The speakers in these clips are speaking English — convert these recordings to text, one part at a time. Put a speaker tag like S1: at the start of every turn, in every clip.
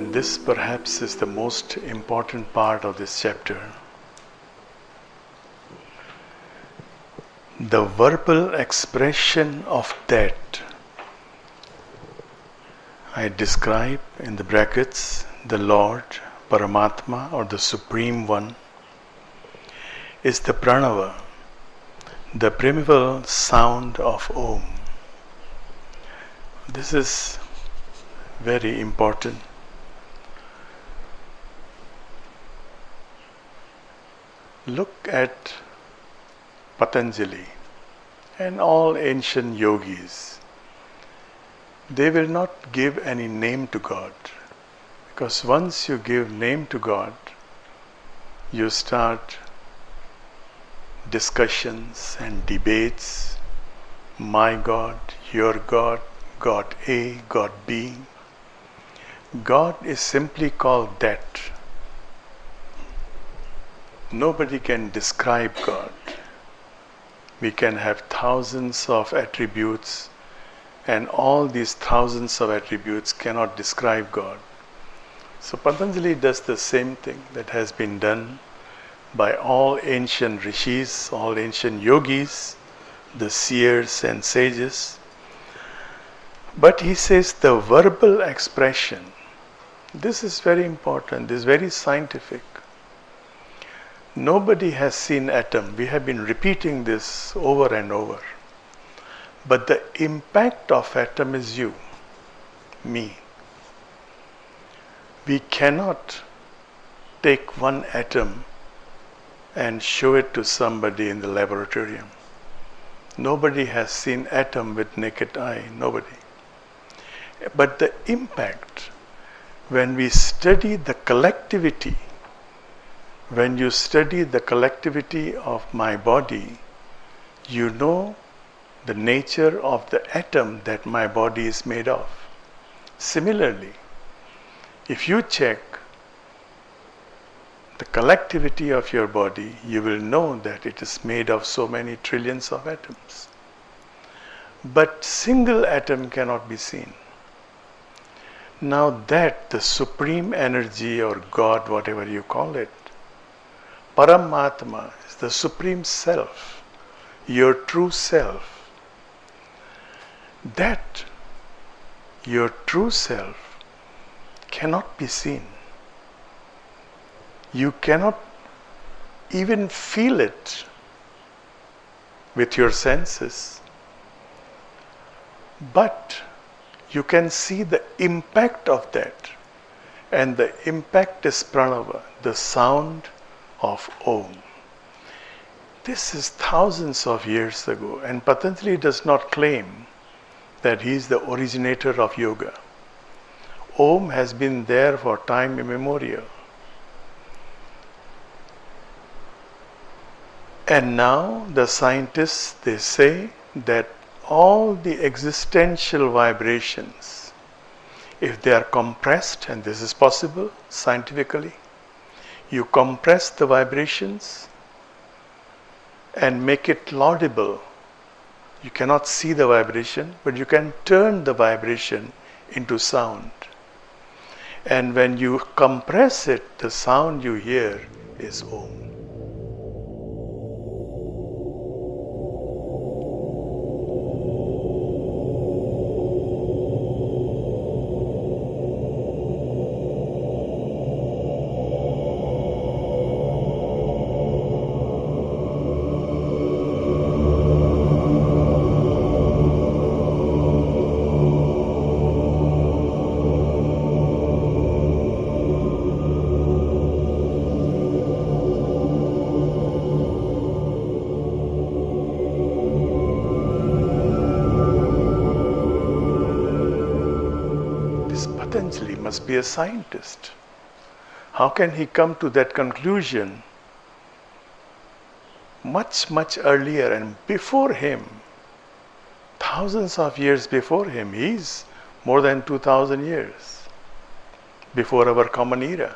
S1: And this perhaps is the most important part of this chapter. The verbal expression of that I describe in the brackets the Lord, Paramatma, or the Supreme One, is the Pranava, the primeval sound of Om. This is very important. Look at Patanjali and all ancient yogis. They will not give any name to God, because once you give name to God, you start discussions and debates. My God, your God, God A, God B. God is simply called that. Nobody can describe God. We can have thousands of attributes, and all these thousands of attributes cannot describe God. So Patanjali does the same thing that has been done by all ancient rishis, all ancient yogis, the seers and sages. But he says the verbal expression, this is very important, this is very scientific. Nobody has seen atom. We have been repeating this over and over. But the impact of atom is you, me. We cannot take one atom and show it to somebody in the laboratorium. Nobody has seen atom with naked eye, nobody. But the impact, when we study the collectivity, when you study the collectivity of my body, you know the nature of the atom that my body is made of. Similarly, if you check the collectivity of your body, you will know that it is made of so many trillions of atoms. But single atom cannot be seen. Now that the supreme energy or God, whatever you call it, Paramatma is the supreme self, your true self. That, your true self, cannot be seen. You cannot even feel it with your senses. But you can see the impact of that. And the impact is Pranava, the sound of Om. This is thousands of years ago, and Patanjali does not claim that he is the originator of yoga. Om has been there for time immemorial. And now the scientists, they say that all the existential vibrations, if they are compressed, and this is possible scientifically, you compress the vibrations and make it laudable. You cannot see the vibration, but you can turn the vibration into sound. And when you compress it, the sound you hear is Om. Patanjali must be a scientist. How can he come to that conclusion much, much earlier and before him? Thousands of years before him. He is more than 2000 years before our common era.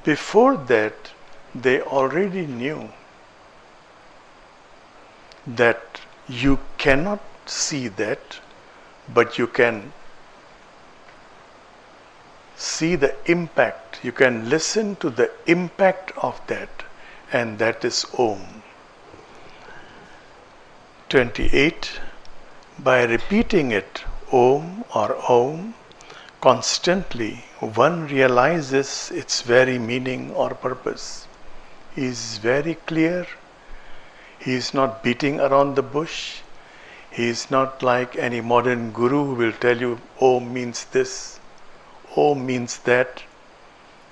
S1: Before that, they already knew that you cannot see that, but you can see the impact, you can listen to the impact of that, and that is Om. 28. By repeating it, Om or Om, constantly, one realizes its very meaning or purpose. He is very clear. He is not beating around the bush. He is not like any modern guru who will tell you, Om means this, Om means that.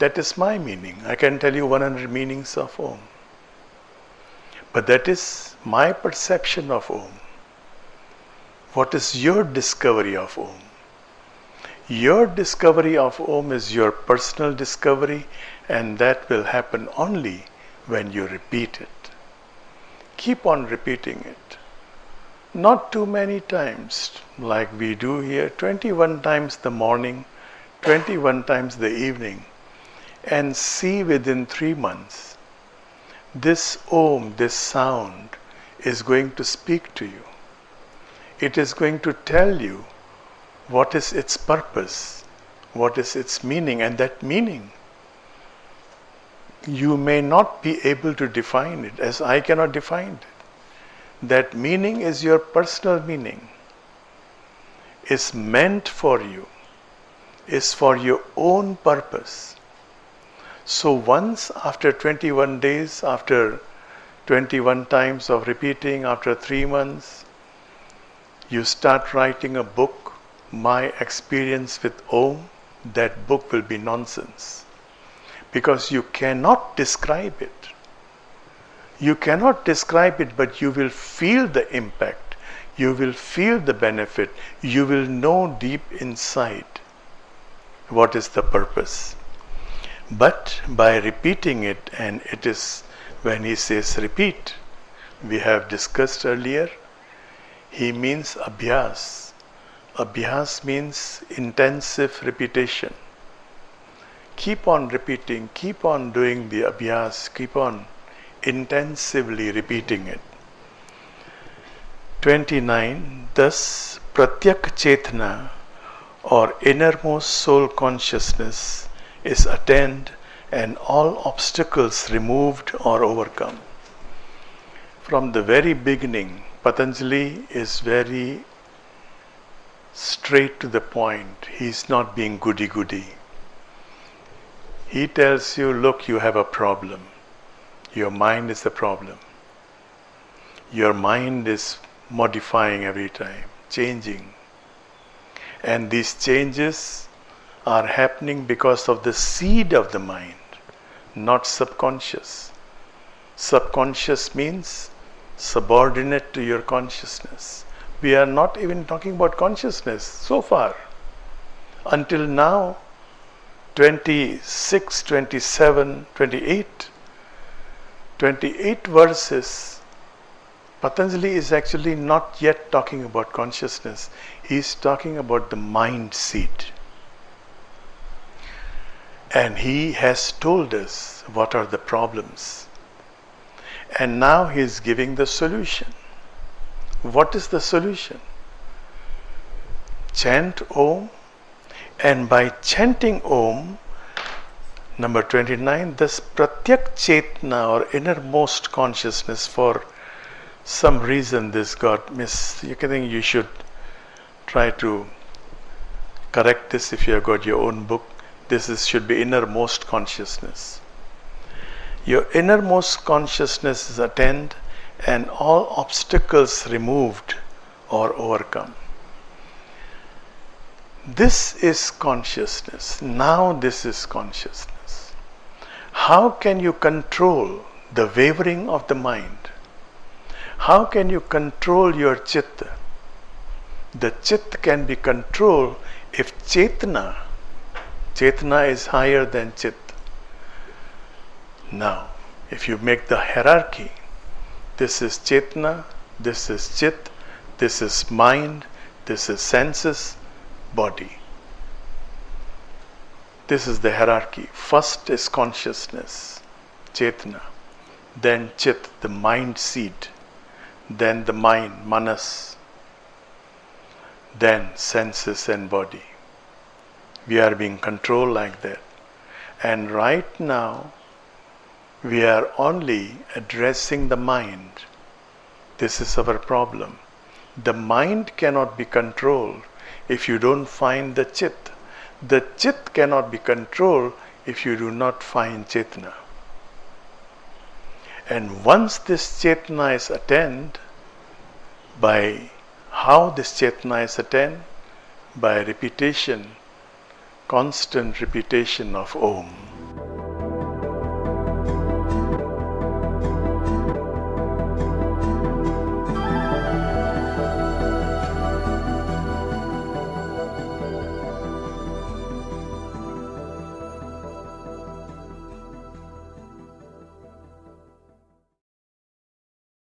S1: That is my meaning. I can tell you 100 meanings of Om. But that is my perception of Om. What is your discovery of Om? Your discovery of Om is your personal discovery, and that will happen only when you repeat it. Keep on repeating it. Not too many times, like we do here, 21 times the morning, 21 times the evening, and see within 3 months, this Om, this sound, is going to speak to you. It is going to tell you what is its purpose, what is its meaning, and that meaning, you may not be able to define it, as I cannot define it. That meaning is your personal meaning, is meant for you, is for your own purpose. So once after 21 days, after 21 times of repeating, after 3 months, you start writing a book, My Experience with Om, that book will be nonsense. Because you cannot describe it. You cannot describe it, but you will feel the impact. You will feel the benefit. You will know deep inside what is the purpose. But by repeating it, and it is when he says repeat, we have discussed earlier, he means abhyas. Abhyas means intensive repetition. Keep on repeating, keep on doing the abhyas, keep on intensively repeating it. 29. Thus, pratyak chetna, or innermost soul consciousness, is attained and all obstacles removed or overcome. From the very beginning, Patanjali is very straight to the point. He is not being goody-goody. He tells you, look, you have a problem. Your mind is the problem. Your mind is modifying every time, changing. And these changes are happening because of the seed of the mind, not subconscious. Subconscious means subordinate to your consciousness. We are not even talking about consciousness so far. Until now, 26, 27, 28 verses, Patanjali is actually not yet talking about consciousness. He is talking about the mind seed. And he has told us what are the problems. And now he is giving the solution. What is the solution? Chant Om, and by chanting Om, number 29, this pratyak chetna, or innermost consciousness, for some reason this got missed. You can think you should try to correct this if you have got your own book. Should be innermost consciousness. Your innermost consciousness is attained and all obstacles removed or overcome. This is consciousness. Now this is consciousness. How can you control the wavering of the mind? How can you control your chitta? The chitta can be controlled if chetna is higher than chit. Now, if you make the hierarchy, this is chetna, this is chit, this is mind, this is senses, body. This is the hierarchy. First is consciousness, chetna, then chit, the mind seed, then the mind, manas, then senses and body. We are being controlled like that. And right now, we are only addressing the mind. This is our problem. The mind cannot be controlled if you don't find the chit. The chit cannot be controlled if you do not find chetna. And once this chetna is attained, by how this chetna is attained? By repetition, constant repetition of Om.